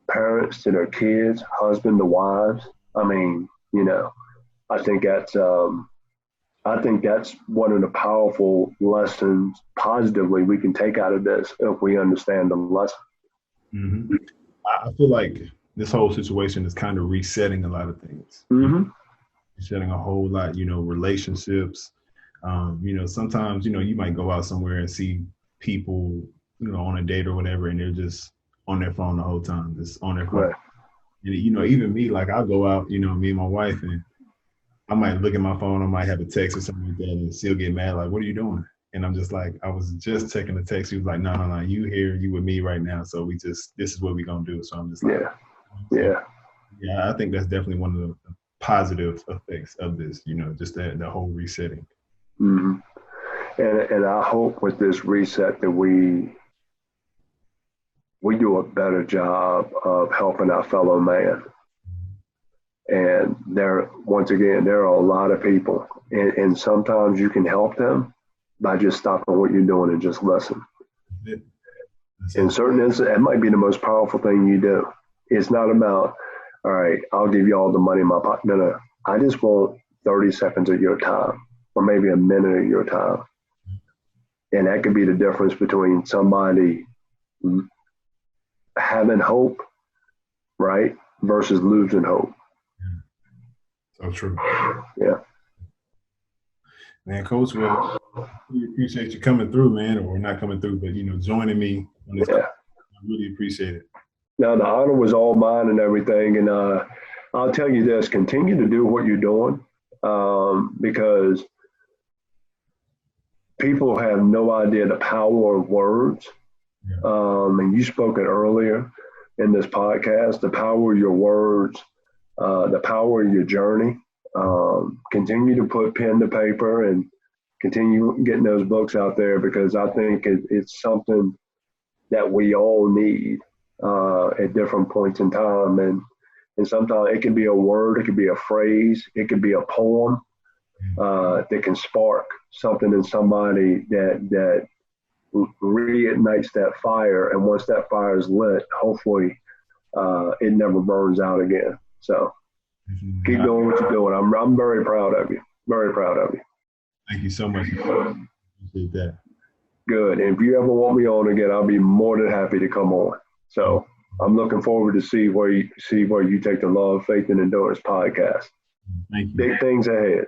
parents to their kids, husband to wives. I think that's one of the powerful lessons positively we can take out of this if we understand the lesson. Mm-hmm. I feel like this whole situation is kind of resetting a lot of things. Mm-hmm. Resetting a whole lot, relationships. Sometimes, you might go out somewhere and see people, on a date or whatever, and they're just on their phone the whole time, just on their phone. Right. And, even me, like I'll go out, me and my wife, and I might look at my phone, I might have a text or something like that, and she'll get mad, like, what are you doing? And I'm just like, I was just checking the text. He was like, no, you here, you with me right now. So this is what we're going to do. So I'm just like, yeah, I think that's definitely one of the positive effects of this, just the whole resetting. Mm-hmm. And I hope with this reset that we do a better job of helping our fellow man. And there are a lot of people, and sometimes you can help them by just stopping what you're doing and just listen. In certain instances, it might be the most powerful thing you do. It's not about, all right, I'll give you all the money in my pocket. No. I just want 30 seconds of your time, or maybe a minute of your time. And that could be the difference between somebody having hope, right, versus losing hope. So true. Yeah. Man, Coach, well, we appreciate you coming through, man, or not coming through, but, joining me on this. Yeah. I really appreciate it. No, the honor was all mine and everything. And I'll tell you this, continue to do what you're doing, because people have no idea the power of words And you spoke it earlier in this podcast, the power of your words, the power of your journey. Continue to put pen to paper and continue getting those books out there, because I think it's something that we all need at different points in time. And sometimes it can be a word, it could be a phrase, it could be a poem that can spark something in somebody that reignites that fire. And once that fire is lit, hopefully it never burns out again. So keep doing what you're doing. I'm very proud of you. Very proud of you. Thank you so much. Appreciate that. Good. And if you ever want me on again, I'll be more than happy to come on. So I'm looking forward to see where you take the Love, Faith, and Endurance podcast. Thank you. Big things ahead.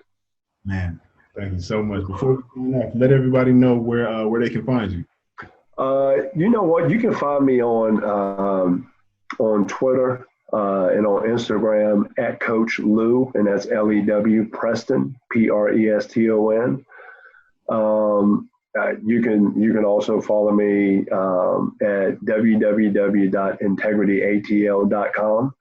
Man, thank you so much. Before we sign off, let everybody know where they can find you. You know what? You can find me on Twitter and on Instagram at Coach Lew, and that's Lew Preston, Preston. You can also follow me at www.integrityatl.com.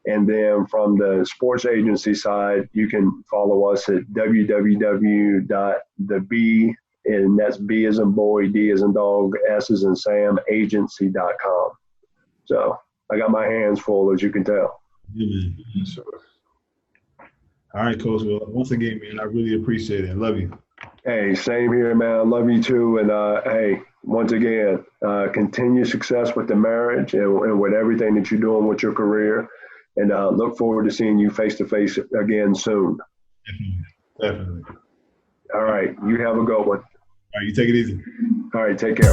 And then from the sports agency side, you can follow us at www.theb, and that's B as in boy, D as in dog, S as in Sam, agency.com. So I got my hands full, as you can tell. Yeah, man. Sure. All right, Coach. Well, once again, man, I really appreciate it. I love you. Hey, same here, man. I love you too. And hey, once again, continue success with the marriage and with everything that you're doing with your career. And look forward to seeing you face to face again soon. Definitely. All right. You have a good one. All right. You take it easy. All right. Take care.